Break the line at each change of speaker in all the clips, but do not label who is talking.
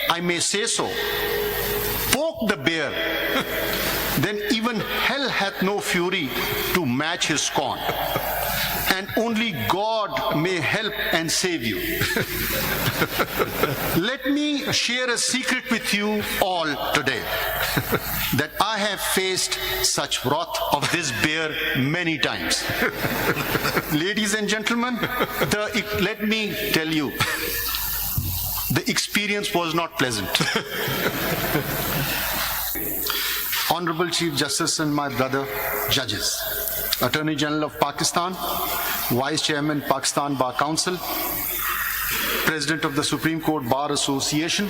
I may say so, poke the bear, then even hell hath no fury to match his scorn. And only God may help and save you. Let me share a secret with you all today, that I have faced such wrath of this bear many times. Ladies and gentlemen, let me tell you, the experience was not pleasant. Honorable Chief Justice and my brother judges, Attorney General of Pakistan, Vice Chairman Pakistan Bar Council, President of the Supreme Court Bar Association,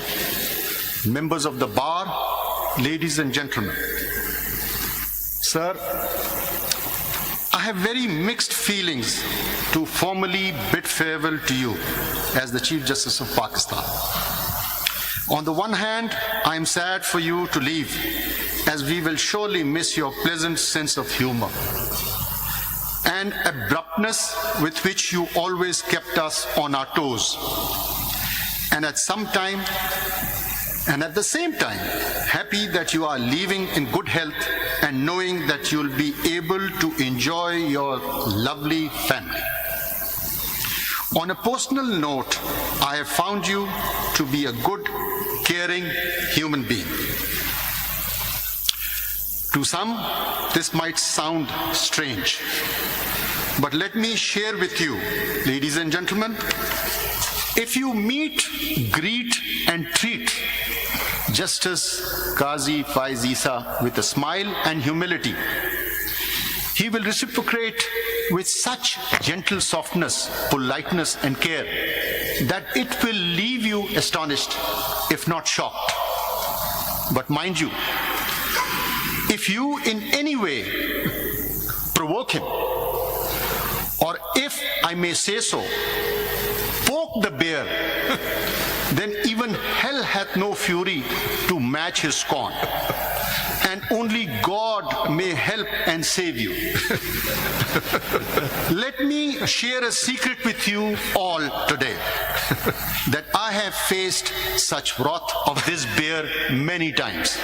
members of the bar, ladies and gentlemen. Sir, I have very mixed feelings to formally bid farewell to you as the Chief Justice of Pakistan. On the one hand, I am sad for you to leave, as we will surely miss your pleasant sense of humor and abruptness with which you always kept us on our toes. And at the same time, happy that you are leaving in good health and knowing that you'll be able to enjoy your lovely family. On a personal note, I have found you to be a good, caring human being. To some, this might sound strange, but let me share with you, ladies and gentlemen, if you meet, greet, and treat Justice Qazi Faiz Isa with a smile and humility, he will reciprocate with such gentle softness, politeness, and care that it will leave you astonished, if not shocked. But mind you, if you in any way provoke him, or if I may say so, poke the bear, then even hell hath no fury to match his scorn. And only God may help and save you. Let me share a secret with you all today, that I have faced such wrath of this bear many times.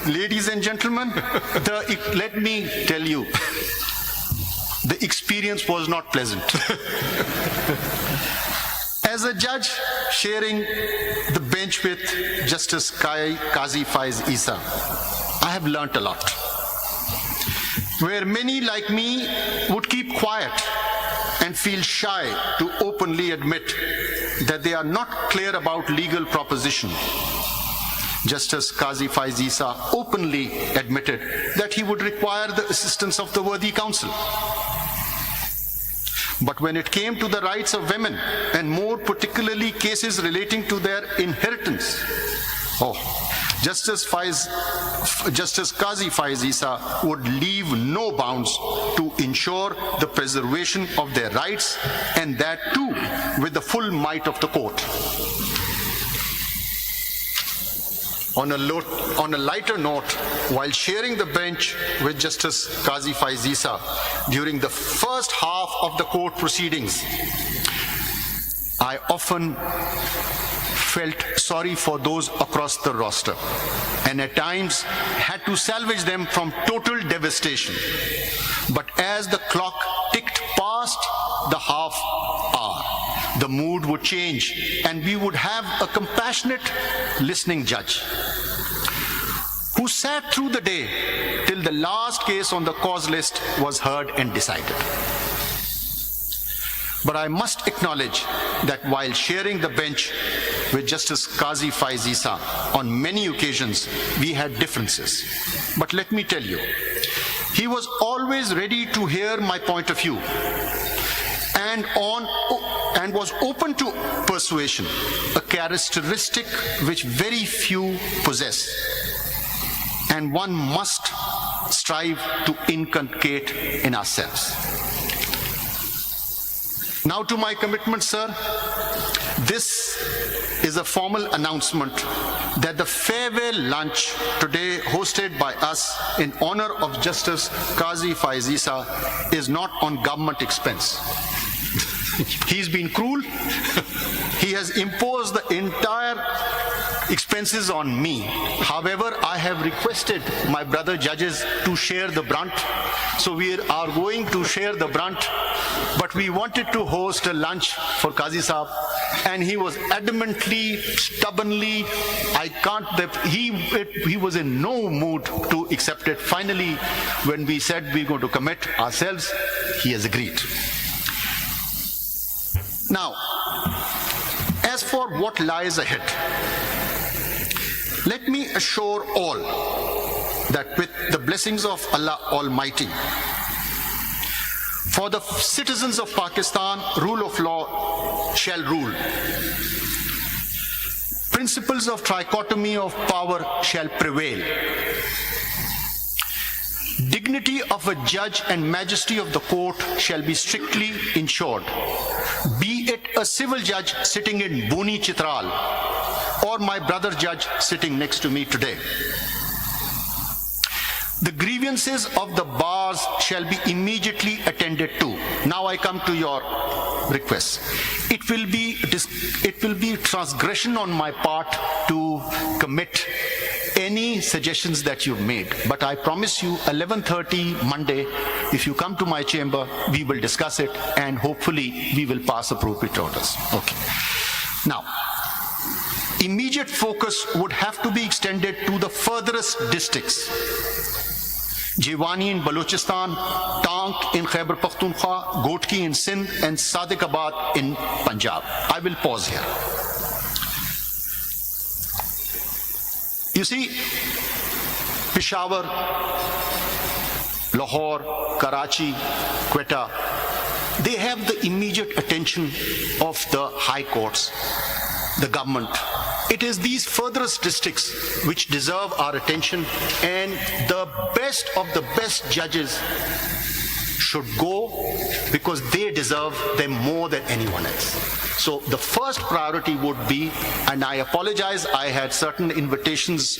Ladies and gentlemen, let me tell you, the experience was not pleasant. As a judge sharing the bench with Justice Qazi Faiz Isa, I have learnt a lot. Where many like me would keep quiet and feel shy to openly admit that they are not clear about legal proposition, Justice Qazi Faiz Isa openly admitted that he would require the assistance of the worthy counsel. But when it came to the rights of women, and more particularly cases relating to their inheritance, Justice Qazi Faiz Isa would leave no bounds to ensure the preservation of their rights, and that too with the full might of the court. On a lighter note, while sharing the bench with Justice Qazi Faiz Isa during the first half of the court proceedings, I often felt sorry for those across the roster, and at times had to salvage them from total devastation. But as the clock ticked past the half hour, the mood would change, and we would have a compassionate listening judge who sat through the day till the last case on the cause list was heard and decided. But I must acknowledge that while sharing the bench with Justice Qazi Faiz Isa, on many occasions we had differences. But let me tell you, he was always ready to hear my point of view, and was open to persuasion, a characteristic which very few possess, and one must strive to inculcate in ourselves. Now to my commitment, sir. This is a formal announcement that the farewell lunch today hosted by us in honor of Justice Qazi Faiz Isa is not on government expense. He's been cruel. He has imposed the entire expenses on me. However, I have requested my brother judges to share the brunt. So we are going to share the brunt, but we wanted to host a lunch for Qazi Saab, and he was adamantly, stubbornly, he was in no mood to accept it. Finally, when we said we're going to commit ourselves, he has agreed. Now, as for what lies ahead, let me assure all that with the blessings of Allah Almighty, for the citizens of Pakistan, rule of law shall rule. Principles of trichotomy of power shall prevail. Dignity of a judge and majesty of the court shall be strictly ensured. Be it a civil judge sitting in Boni Chitral or my brother judge sitting next to me today. The grievances of the bars shall be immediately attended to. Now I come to your request. It will be transgression on my part to commit any suggestions that you've made. But I promise you, 11:30 Monday, if you come to my chamber, we will discuss it and hopefully we will pass appropriate orders. Okay. Now, immediate focus would have to be extended to the furthest districts. Jiwani in Balochistan, Tank in Khyber Pakhtunkhwa, Gotki in Sindh, and Sadiqabad in Punjab. I will pause here. You see, Peshawar, Lahore, Karachi, Quetta, they have the immediate attention of the high courts, the government. It is these furthest districts which deserve our attention, and the best of the best judges should go because they deserve them more than anyone else. So the first priority would be, and I apologize, I had certain invitations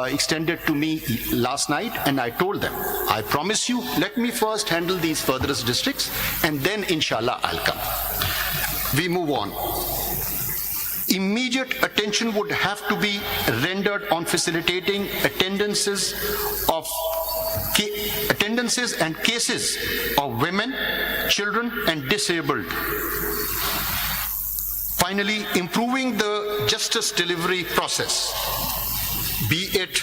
extended to me last night, and I told them, I promise you, let me first handle these furthest districts, and then inshallah I'll come. We move on. Immediate attention would have to be rendered on facilitating attendances and cases of women, children, and disabled. Finally, improving the justice delivery process, be it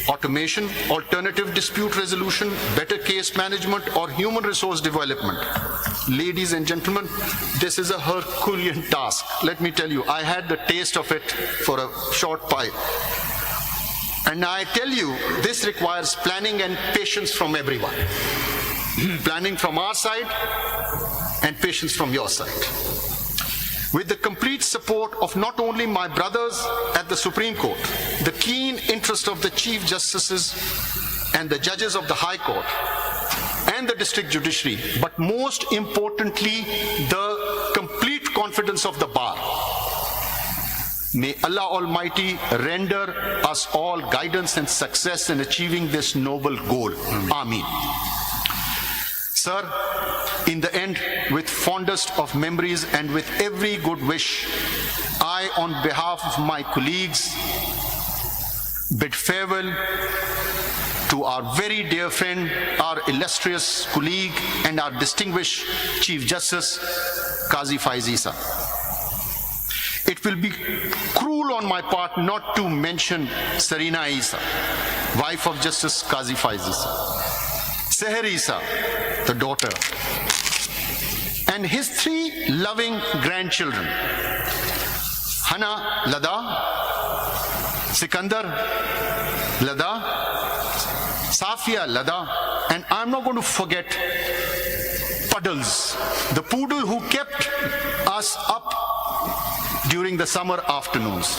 automation, alternative dispute resolution, better case management, or human resource development. Ladies and gentlemen, this is a Herculean task. Let me tell you, I had the taste of it for a short while. And I tell you, this requires planning and patience from everyone. Planning from our side and patience from your side. With the complete support of not only my brothers at the Supreme Court, the keen interest of the Chief Justices and the judges of the High Court and the District Judiciary, but most importantly, the complete confidence of the Bar. May Allah Almighty render us all guidance and success in achieving this noble goal. Ameen. Sir, in the end, with fondest of memories and with every good wish, I, on behalf of my colleagues, bid farewell to our very dear friend, our illustrious colleague, and our distinguished Chief Justice, Qazi Faiz Isa. It will be cruel on my part not to mention Sarina Isa, wife of Justice Qazi Faiz Isa, Seher Isa, the daughter, and his 3 loving grandchildren, Hana Lada, Sikandar Lada, Safia Lada, and I'm not going to forget Puddles, the poodle who kept us up during the summer afternoons.